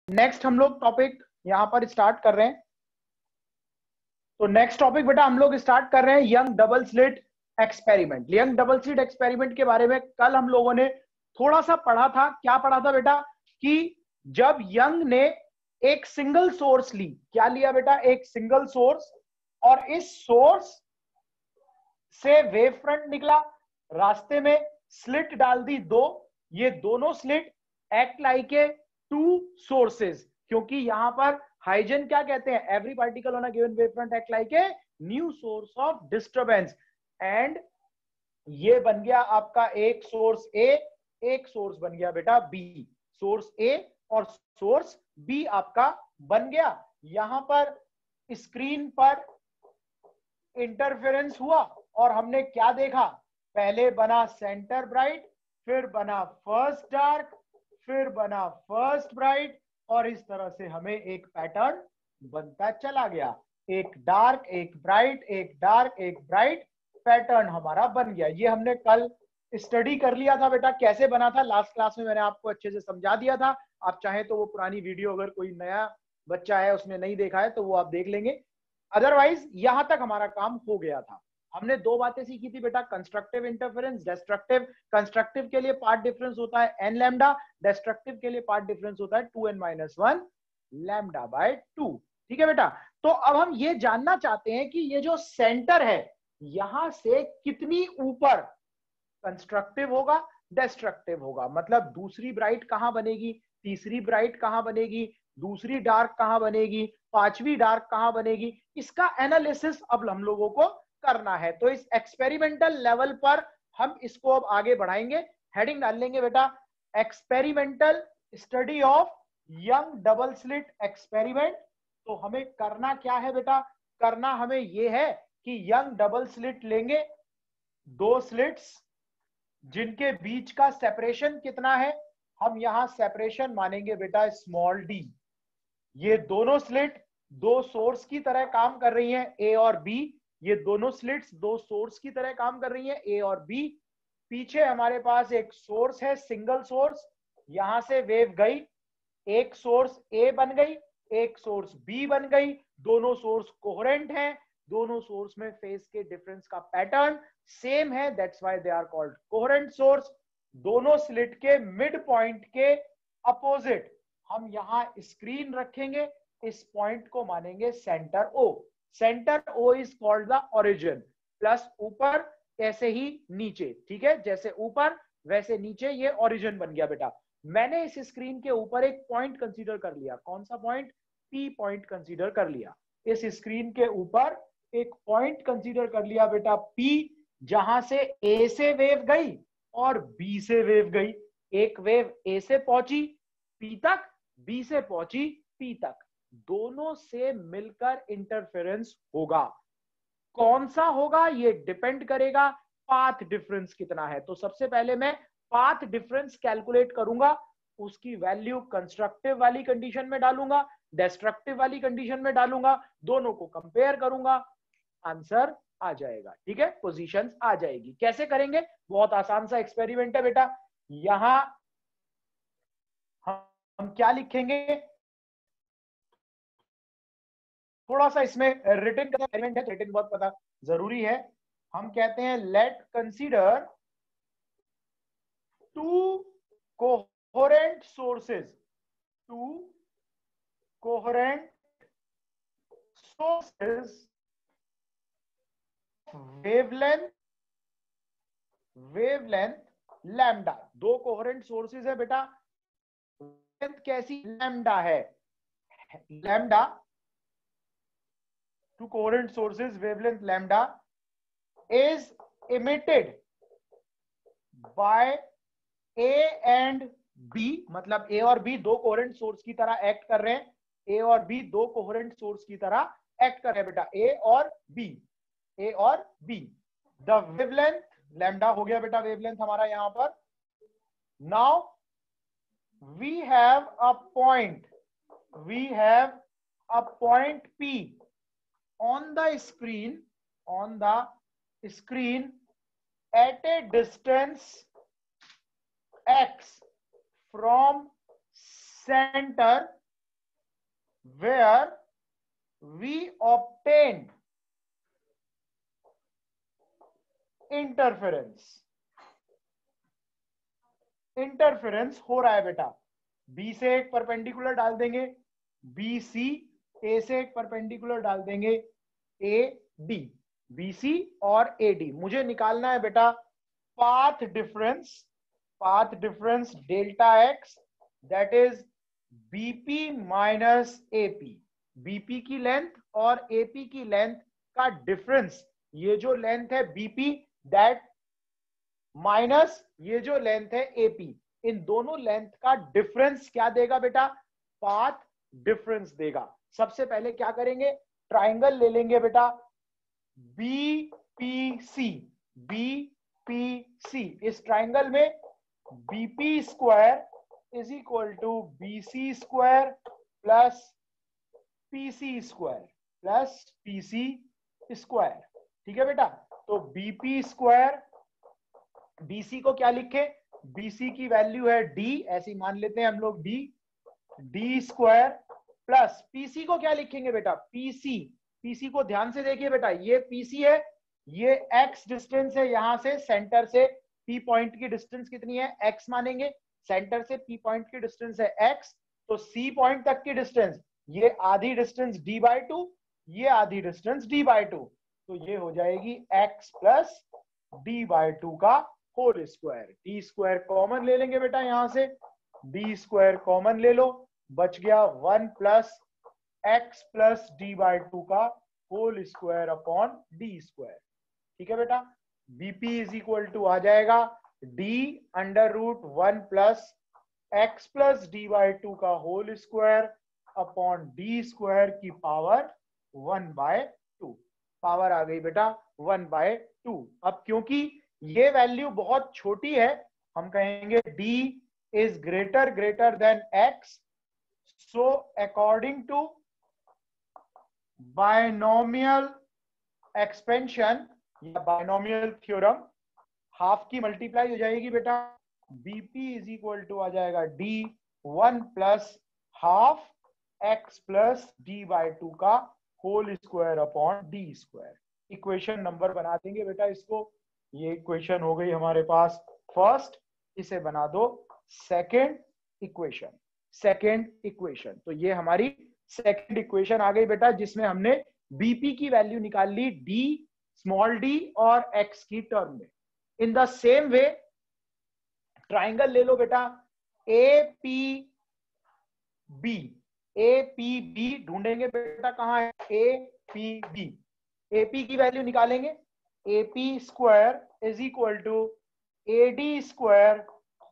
Next हम लोग topic यहां पर स्टार्ट कर रहे हैं। तो नेक्स्ट टॉपिक बेटा हम लोग स्टार्ट कर रहे हैं young double slit experiment. Young double slit experiment के बारे में कल हम लोगों ने थोड़ा सा पढ़ा था। क्या पढ़ा था बेटा? कि जब यंग ने एक सिंगल सोर्स ली, क्या लिया बेटा? एक सिंगल सोर्स, और इस सोर्स से वेव फ्रंट निकला, रास्ते में स्लिट डाल दी दो, ये दोनों slit act like a two sources, क्योंकि यहां पर हाइजन क्या कहते हैं? Every particle on a given wave front act like a new source of disturbance. And ये बन गया आपका एक सोर्स ए, एक सोर्स बन गया बेटा बी। सोर्स ए और सोर्स बी आपका बन गया। यहां पर स्क्रीन पर इंटरफेरेंस हुआ और हमने क्या देखा? पहले बना सेंटर ब्राइट, फिर बना फर्स्ट डार्क, फिर बना फर्स्ट ब्राइट, और इस तरह से हमें एक पैटर्न बनता चला गया। एक डार्क, एक ब्राइट, एक डार्क, एक ब्राइट, पैटर्न हमारा बन गया। ये हमने कल स्टडी कर लिया था बेटा, कैसे बना था लास्ट क्लास में मैंने आपको अच्छे से समझा दिया था। आप चाहें तो वो पुरानी वीडियो, अगर कोई नया बच्चा है उसने नहीं देखा है तो वो आप देख लेंगे। अदरवाइज यहां तक हमारा काम हो गया था। हमने दो बातें सीखी थी बेटा, कंस्ट्रक्टिव इंटरफेरेंस, डिस्ट्रक्टिव। कंस्ट्रक्टिव के लिए पार्ट डिफरेंस होता है n लैम्डा, डिस्ट्रक्टिव के लिए पार्ट डिफरेंस होता है 2n-1 लैम्डा बाय 2। ठीक है बेटा? तो अब हम ये जानना चाहते हैं कि ये जो सेंटर है यहां से कितनी ऊपर कंस्ट्रक्टिव होगा, डिस्ट्रक्टिव होगा। मतलब दूसरी ब्राइट कहां बनेगी, तीसरी ब्राइट कहां बनेगी, दूसरी डार्क कहां बनेगी, पांचवी डार्क कहां बनेगी, इसका एनालिसिस अब हम लोगों को करना है। तो इस एक्सपेरिमेंटल लेवल पर हम इसको अब आगे बढ़ाएंगे। हेडिंग डाल लेंगे बेटा, experimental study of young double slit experiment. तो हमें करना क्या है बेटा? करना हमें यह है कि यंग डबल स्लिट लेंगे, दो स्लिट्स जिनके बीच का सेपरेशन कितना है, हम यहां सेपरेशन मानेंगे बेटा स्मॉल डी। ये दोनों स्लिट दो सोर्स की तरह काम कर रही हैं, ए और बी। ये दोनों स्लिट्स दो सोर्स की तरह काम कर रही हैं, ए और बी। पीछे हमारे पास एक सोर्स है, सिंगल सोर्स। यहां से वेव गई, एक सोर्स ए बन गई, एक सोर्स बी बन गई। दोनों सोर्स कोहेरेंट हैं, दोनों सोर्स में फेज के डिफरेंस का पैटर्न सेम है, that's why they are called coherent source. दोनों स्लिट के मिड पॉइंट के अपोजिट हम यहां स्क्रीन रखेंगे, इस पॉइंट को मानेंगे centre O. Centre O is called the origin. Plus ऊपर ऐसे ही नीचे, ठीक है, जैसे ऊपर वैसे नीचे, ये ओरिजिन बन गया बेटा। मैंने इस स्क्रीन के ऊपर एक पॉइंट कंसीडर कर लिया। कौन सा पॉइंट? पी पॉइंट कंसीडर कर लिया। इस स्क्रीन के ऊपर एक पॉइंट कंसीडर कर लिया बेटा पी, जहां से ए से वेव गई और बी से वेव गई। एक वेव ए से पहुंची पी तक, बी से पहुंची पी तक, दोनों से मिलकर इंटरफेरेंस होगा। कौन सा होगा ये डिपेंड करेगा पाथ डिफरेंस कितना है। तो सबसे पहले मैं पाथ डिफरेंस कैलकुलेट करूंगा, उसकी वैल्यू कंस्ट्रक्टिव वाली कंडीशन में डालूंगा, डिस्ट्रक्टिव वाली कंडीशन में डालूंगा, दोनों को कंपेयर करूंगा, आंसर आ जाएगा। ठीक है, पोजीशंस आ जाएगी। कैसे करेंगे? बहुत आसान सा एक्सपेरिमेंट है बेटा। यहां हम क्या लिखेंगे? थोड़ा सा इसमें रिटन का एलिमेंट है, रिटन बहुत पता जरूरी है। हम कहते हैं late consider two coherent sources, two coherent sources wavelength lambda। दो कोहेरेंट सोर्सेज है बेटा, वेवलेंथ कैसी? लैम्डा है। Lambda, two coherent sources wavelength lambda is emitted by A and B। मतलब A और B दो कोहेरेंट सोर्स की तरह एक्ट कर रहे हैं। A और B दो कोहेरेंट सोर्स की तरह एक्ट कर रहे हैं बेटा, A और B, A और B। द वेवलेंथ लैम्डा हो गया बेटा वेवलेंथ हमारा यहां पर। Now we have a point, we have a point P on the screen at a distance x from center where we obtained interference हो रहा है बेटा। बी से एक परपेंडिकुलर डाल देंगे, बी सी, ए से एक परपेंडिकुलर डाल देंगे, ए डी, बी सी और ए डी। मुझे निकालना है बेटा path difference delta x, that is BP minus AP. BP की लेंथ और एपी की लेंथ का डिफरेंस, ये जो लेंथ है बीपी दैट माइनस ये जो लेंथ है एपी, इन दोनों लेंथ का डिफरेंस क्या देगा बेटा? पाथ डिफरेंस देगा। सबसे पहले क्या करेंगे, ट्राइंगल ले लेंगे बेटा बीपीसी। बीपीसी, इस ट्राइंगल में BP square is equal to BC square plus PC square plus PC square. ठीक है बेटा, तो बीपी स्क्वायर, बीसी को क्या लिखे, बीसी की वैल्यू है डी, ऐसी मान लेते हैं हम लोग डी स्क्वायर प्लस पीसी को क्या लिखेंगे बेटा, पीसी। पीसी को ध्यान से देखिए बेटा, ये पीसी है, ये एक्स डिस्टेंस है यहां से सेंटर से पी पॉइंट की डिस्टेंस कितनी है, एक्स मानेंगे। सेंटर से पी पॉइंट की डिस्टेंस है एक्स, तो सी पॉइंट तक की डिस्टेंस, ये आधी डिस्टेंस डी बाई टू, ये आधी डिस्टेंस डी बाई टू, तो ये हो जाएगी x plus D by two का whole square. D square common ले लेंगे बेटा, यहां से डी स्क्वायर कॉमन ले लो, बच गया 1 plus x plus D by two का whole square upon D square. ठीक है बेटा, बीपी इज इक्वल टू आ जाएगा d under root 1 plus x plus D by two का whole square upon D square की पावर 1 बाय 2। पावर आ गई बेटा 1 बाय 2। अब क्योंकि ये वैल्यू बहुत छोटी है, हम कहेंगे d is greater than x, so according to binomial expansion या बायनोमियल थ्योरम, हाफ की मल्टीप्लाई हो जाएगी बेटा, bp इज इक्वल टू आ जाएगा d 1 plus half x plus D by two का whole square upon D square. Equation number बना देंगे बेटा इसको, ये इक्वेशन हो गई हमारे पास फर्स्ट, इसे बना दो सेकेंड इक्वेशन। तो ये हमारी सेकेंड इक्वेशन आ गई बेटा, जिसमें हमने बीपी की वैल्यू निकाल ली डी स्मॉल डी और एक्स की टर्म में। In the same way triangle ले लो बेटा ए पी बी ढूंढेंगे बेटा, कहां है ए पी की वैल्यू निकालेंगे, AP square is equal to AD square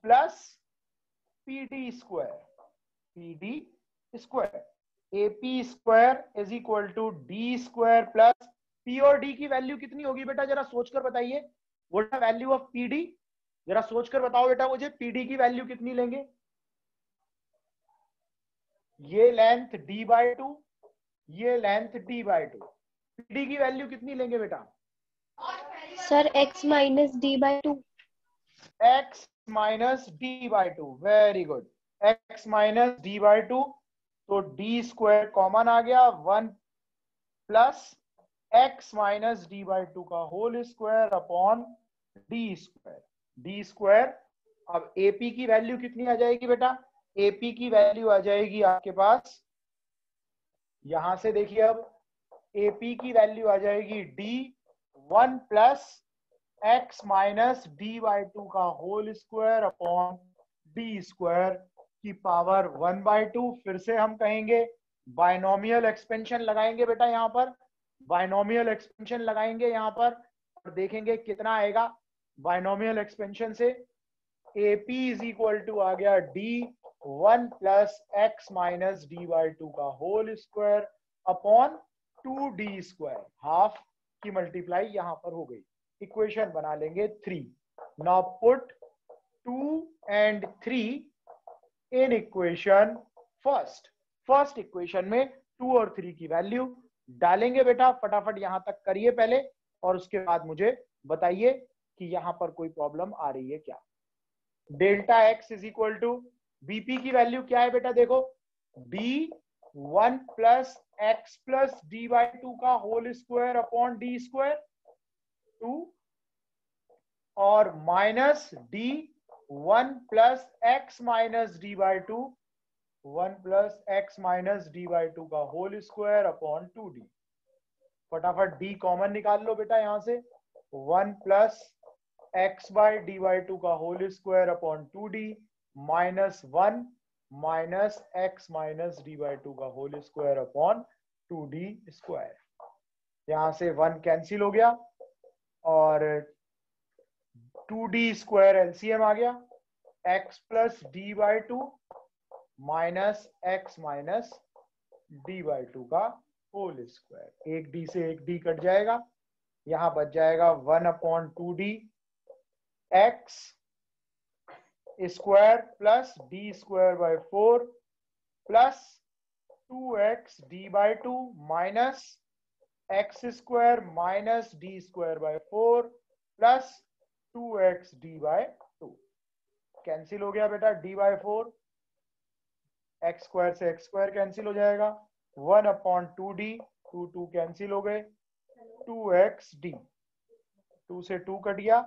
plus PD square. AP square is equal to D square plus P और D की वैल्यू कितनी होगी बेटा, जरा सोचकर बताइए। What is the value of PD, जरा सोचकर बताओ बेटा मुझे, PD की वैल्यू कितनी लेंगे? ये लेंथ D बाई टू, ये length D by two, PD की वैल्यू कितनी लेंगे बेटा? Sir x minus d by two. x minus d by two, very good, x minus d by two, तो d स्क्वायर कॉमन आ गया 1 plus x minus d by two का whole square upon D square. अब AP की value कितनी आ जाएगी बेटा? AP की वैल्यू आ जाएगी आपके पास, यहां से देखिए, अब AP की वैल्यू आ जाएगी d 1 plus x minus d by two का whole square upon D square की पावर 1 बाई 2। फिर से हम कहेंगे बायनोमियल एक्सपेंशन लगाएंगे बेटा, यहाँ पर बायनोमियल एक्सपेंशन लगाएंगे यहाँ पर, और देखेंगे कितना आएगा बायनोमियल एक्सपेंशन से। AP इज इक्वल टू आ गया d 1 plus x minus d by two का whole square upon 2d square, half की मल्टीप्लाई यहां पर हो गई। इक्वेशन बना लेंगे 3। Now put 2 and 3 in equation first equation में 2 और 3 की वैल्यू डालेंगे बेटा। फटाफट यहां तक करिए पहले, और उसके बाद मुझे बताइए कि यहां पर कोई प्रॉब्लम आ रही है क्या। Delta x is equal to BP की वैल्यू क्या है बेटा, देखो d 1 plus x plus D by two का whole square upon D square 2 और minus d 1 plus x minus d by two 1 plus x minus d by two का whole square upon 2d। फटाफट d common निकाल लो बेटा यहां से 1 plus x by d by two का whole square upon 2d minus 1 minus x minus d by two का whole square upon 2d square. यहां से 1 कैंसिल हो गया और 2d स्क्वायर एलसीएम आ गया x plus D by to minus x minus d by two का whole square. एक D से एक डी कट जाएगा, यहां बच जाएगा 1 upon 2d x square plus D square by 4 plus 2x D by to minus x square minus D square by 4 plus 2x D by to. Cancel हो गया बेटा d बाई 4, एक्स स्क्वायर से x square cancel हो जाएगा 1 upon 2d 2 cancel हो गए 2xd 2 से 2 cut गया।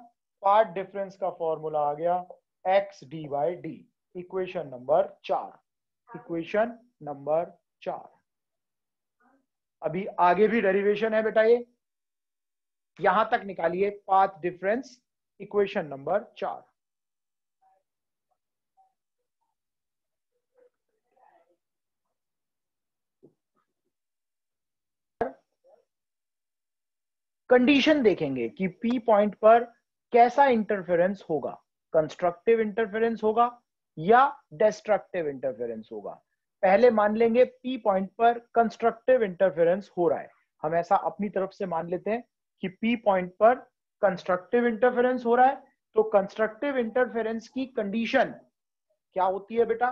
पार्ट डिफरेंस का फॉर्मूला आ गया x d by D. Equation number 4, equation number 4। अभी आगे भी डेरिवेशन है बेटा, ये यहां तक निकालिए path difference. Equation number 4 condition देखेंगे कि P पॉइंट पर कैसा इंटरफेरेंस होगा, कंस्ट्रक्टिव इंटरफेरेंस होगा या डिस्ट्रक्टिव इंटरफेरेंस होगा। पहले मान लेंगे P पॉइंट पर कंस्ट्रक्टिव इंटरफेरेंस हो रहा है। हम ऐसा अपनी तरफ से मान लेते हैं कि P पॉइंट पर कंस्ट्रक्टिव इंटरफेरेंस हो रहा है। तो कंस्ट्रक्टिव इंटरफेरेंस की कंडीशन क्या होती है बेटा?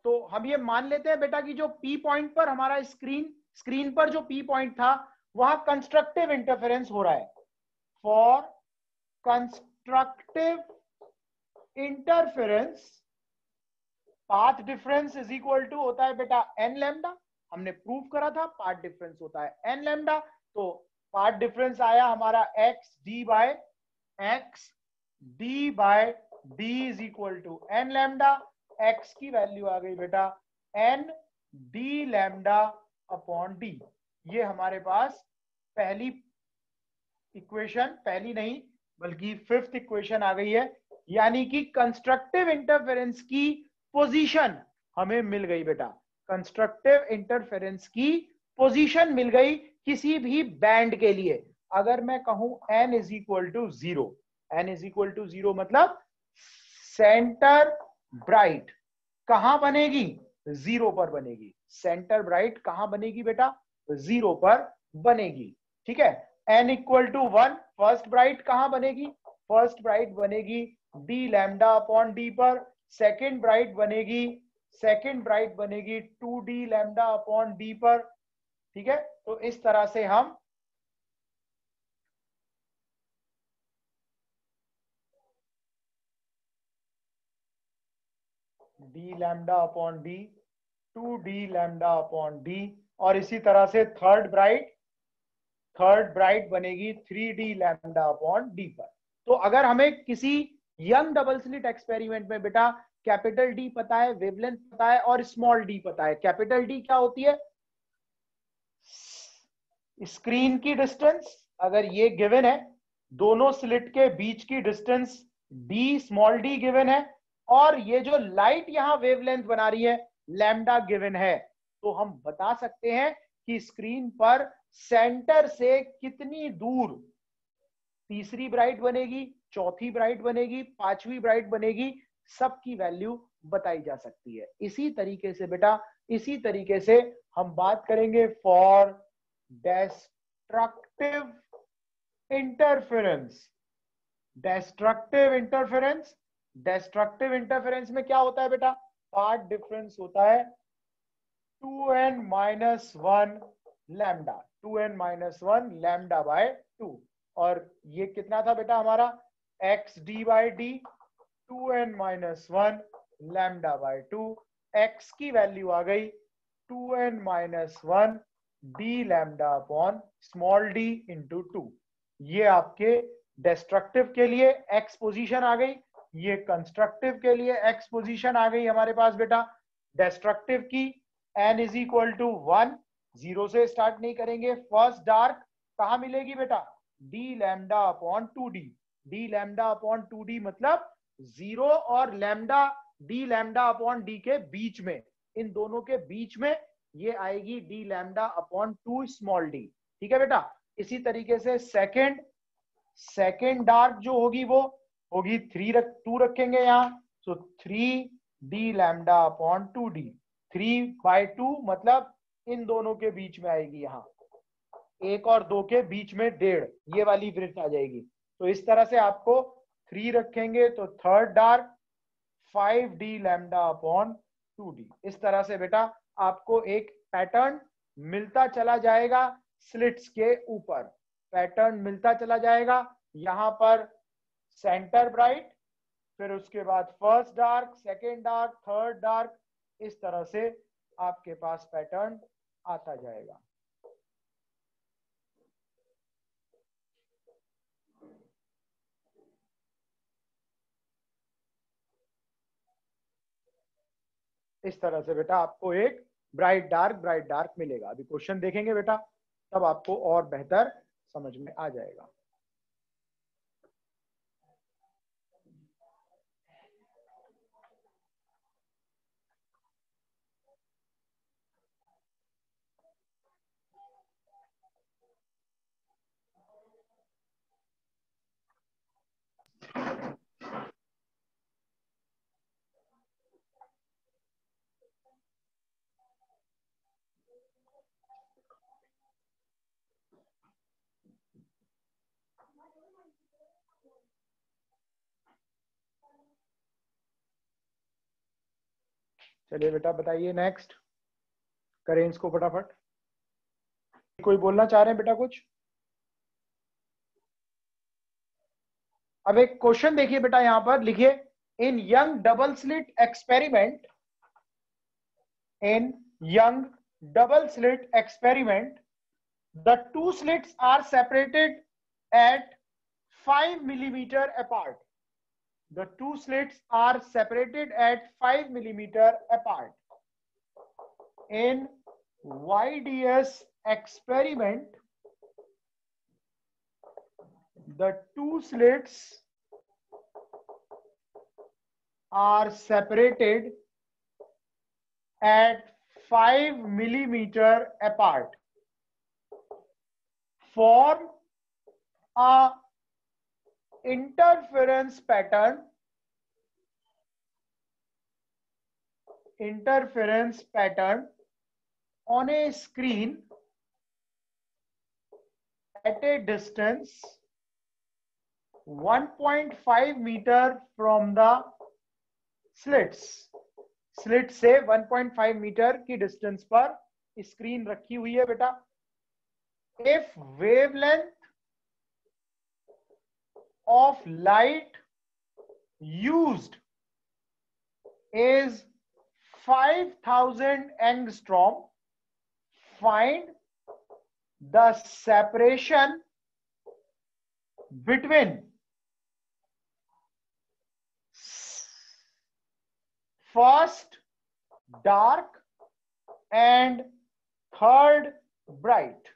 तो हम ये मान लेते हैं बेटा कि जो P पॉइंट पर हमारा स्क्रीन पर जो P पॉइंट था वहां कंस्ट्रक्टिव इंटरफेरेंस हो रहा है। For constructive interference path difference is equal to होता है बेटा n लैम्डा। हमने प्रूव करा था पाथ डिफरेंस होता है n लैम्डा। तो पाथ डिफरेंस आया हमारा x d by d is equal to n lambda. x की वैल्यू आ गई बेटा n d lambda upon d। ये हमारे पास पहली इक्वेशन, पहली नहीं बल्कि 5th इक्वेशन आ गई है। यानी कि कंस्ट्रक्टिव इंटरफेरेंस की पोजीशन हमें मिल गई बेटा। कंस्ट्रक्टिव इंटरफेरेंस की पोजीशन मिल गई किसी भी बैंड के लिए। अगर मैं कहूं n is equal to 0, n is equal to 0 मतलब सेंटर ब्राइट कहां बनेगी? 0 पर बनेगी। सेंटर ब्राइट कहां बनेगी बेटा? 0 पर बनेगी। ठीक है। n equal to 1 first bright कहां बनेगी? फर्स्ट ब्राइट बनेगी d लैम्डा अपॉन d पर। सेकेंड ब्राइट बनेगी 2d लैम्डा अपॉन d पर। ठीक है। तो इस तरह से हम d lambda upon d 2d lambda upon d और इसी तरह से थर्ड ब्राइट बनेगी 3d लैम्डा अपॉन d पर। तो अगर हमें किसी यंग डबल स्लिट एक्सपेरिमेंट में बेटा कैपिटल D पता है, वेवलेंथ पता है और स्मॉल d पता है। कैपिटल D क्या होती है? स्क्रीन की डिस्टेंस। अगर ये गिवन है, दोनों स्लिट के बीच की distance d small d given है और ये जो लाइट यहां वेवलेंथ बना रही है लैम्डा गिवन है। तो हम बता सकते हैं कि स्क्रीन पर सेंटर से कितनी दूर तीसरी ब्राइट बनेगी, चौथी ब्राइट बनेगी, पांचवी ब्राइट बनेगी, सबकी वैल्यू बताई जा सकती है। इसी तरीके से बेटा, इसी तरीके से हम बात करेंगे for destructive interference. Destructive interference में क्या होता है बेटा? पाथ डिफरेंस होता है 2n - 1 lambda. 2n-1 lambda by 2। और ये कितना था बेटा हमारा x d by D 2n-1 lambda by 2। x की वैल्यू आ गई 2n-1 D lambda upon small D into 2। ये आपके डिस्ट्रक्टिव के लिए x पोजीशन आ गई, ये कंस्ट्रक्टिव के लिए x पोजीशन आ गई हमारे पास बेटा। डिस्ट्रक्टिव की n इज इक्वल टू 1, 0 से स्टार्ट नहीं करेंगे। फर्स्ट डार्क कहां मिलेगी बेटा d lambda upon 2d। d lambda upon 2d मतलब 0 और lambda d lambda upon d के बीच में, इन दोनों के बीच में ये आएगी d lambda upon 2 small d। ठीक है बेटा। इसी तरीके से सेकेंड डार्क जो होगी वो होगी 2 रखेंगे यहाँ, सो 3d लैम्डा अपॉन 2d। 3/2 मतलब इन दोनों के बीच में आएगी, यहाँ 1 और 2 के बीच में 1.5, ये वाली वृत्त आ जाएगी। तो इस तरह से आपको 3 रखेंगे तो third dark 5d lambda upon 2d। इस तरह से बेटा आपको एक पैटर्न मिलता चला जाएगा स्लिट्स के ऊपर, पैटर्न मिलता चला जाएगा। यहां पर सेंटर ब्राइट, फिर उसके बाद first dark, second dark, third dark, इस तरह से आपके पास पैटर्न आता जाएगा। इस तरह से बेटा आपको एक ब्राइट डार्क मिलेगा। अभी क्वेश्चन देखेंगे बेटा, तब आपको और बेहतर समझ में आ जाएगा। चलिए बेटा बताइए, नेक्स्ट करें इसको फटाफट। कोई बोलना चाह रहे हैं बेटा कुछ? अब एक क्वेश्चन देखिए बेटा, यहां पर लिखिए, इन young double slit experiment, in young double slit experiment, the two slits are separated at 5 millimeter apart. The two slits are separated at 5 millimeter apart. In YDS experiment, the two slits are separated at 5 millimeter apart. Form a interference pattern on a screen at a distance 1.5 meter from the slits. Slit से 1.5 metre की distance पर screen रखी हुई है बेटा। If wavelength of light used is 5000 angstrom, find the separation between first dark and third bright.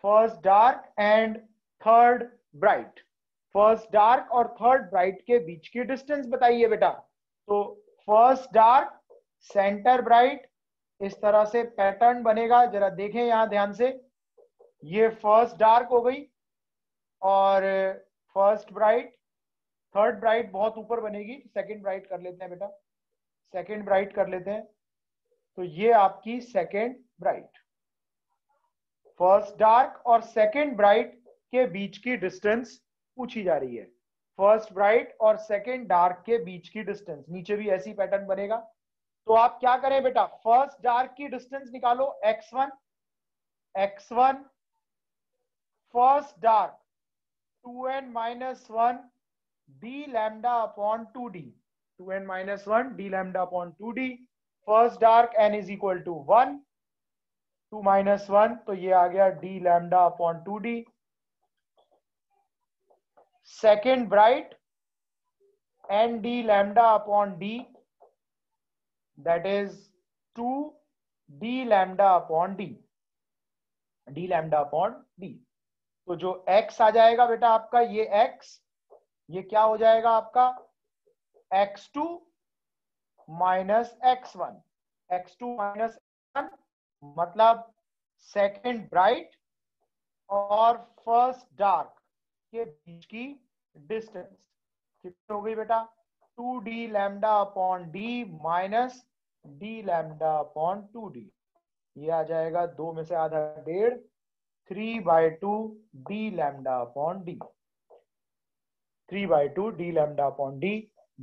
First dark and third bright. First dark और third bright के बीच की डिस्टेंस बताइए बेटा। तो फर्स्ट डार्क सेंटर ब्राइट, इस तरह से पैटर्न बनेगा। जरा देखें यहां ध्यान से, ये फर्स्ट डार्क हो गई और फर्स्ट ब्राइट, थर्ड ब्राइट बहुत ऊपर बनेगी, सेकंड ब्राइट कर लेते हैं बेटा, सेकंड ब्राइट कर लेते हैं। तो ये आपकी सेकंड ब्राइट, फर्स्ट डार्क और सेकंड ब्राइट के बीच की डिस्टेंस पूछी जा रही है। फर्स्ट ब्राइट और सेकंड डार्क के बीच की डिस्टेंस, नीचे भी ऐसी पैटर्न बनेगा। तो आप क्या करें बेटा, फर्स्ट डार्क की डिस्टेंस निकालो x1, x1 first dark 2n minus 1 d lambda upon 2d, 2n minus 1 d lambda upon 2d, first dark n is equal to 1, 2 minus 1 तो ये आ गया d lambda upon 2d, second bright n d lambda upon d, that is 2 d lambda upon d, d lambda upon d। तो जो x आ जाएगा बेटा आपका ये x, ये क्या हो जाएगा आपका x2 minus x1, x2 minus x1 मतलब सेकेंड ब्राइट और फर्स्ट डार्क के बीच की डिस्टेंस कितनी हो गई बेटा 2d lambda upon d minus d lambda upon 2d, ये आ जाएगा 2 में से आधा 1.5, 3/2 d lambda upon d, 3/2 d lambda upon d।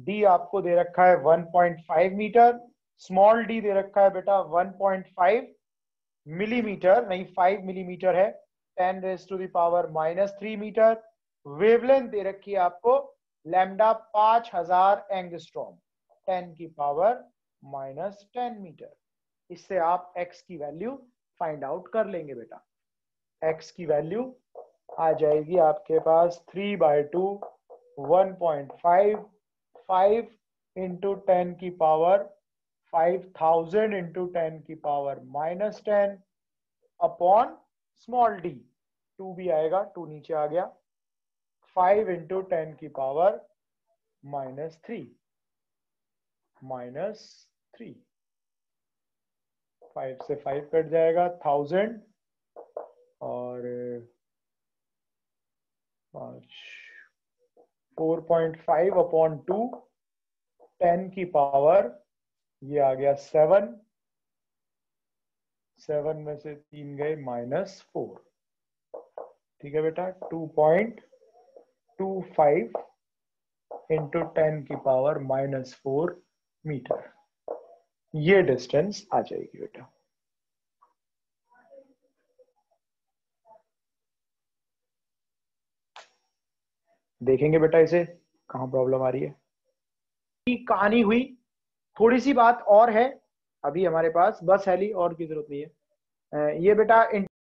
d आपको दे रखा है 1.5 मीटर, स्मॉल d दे रखा है बेटा 1.5 मिलीमीटर, नहीं 5 मिलीमीटर है, 10⁻³ मीटर। वेवलेंथ दे रखी है आपको लैम्डा 5000 एंगस्ट्रॉम, 10⁻⁻10 मीटर। इससे आप x की वैल्यू फाइंड आउट कर लेंगे बेटा। x की वैल्यू आ जाएगी आपके पास 3/2 1.5 5 into 10⁻5000 into 10⁻⁻10 upon small d, 2 भी आएगा, 2 नीचे आ गया, 5 इंटू 10⁻⁻3 -3, 5 से 5 कट जाएगा, 1000 और 4.5 अपॉन 2, 10 की पावर ये आ गया 7, 7 में से 3 गए -4, ठीक है बेटा, 2.25 इंटू 10⁻⁻4 मीटर, ये डिस्टेंस आ जाएगी बेटा। देखेंगे बेटा इसे कहां प्रॉब्लम आ रही है। कहानी हुई, थोड़ी सी बात और है अभी हमारे पास, बस हैली और की जरूरत नहीं है। ये बेटा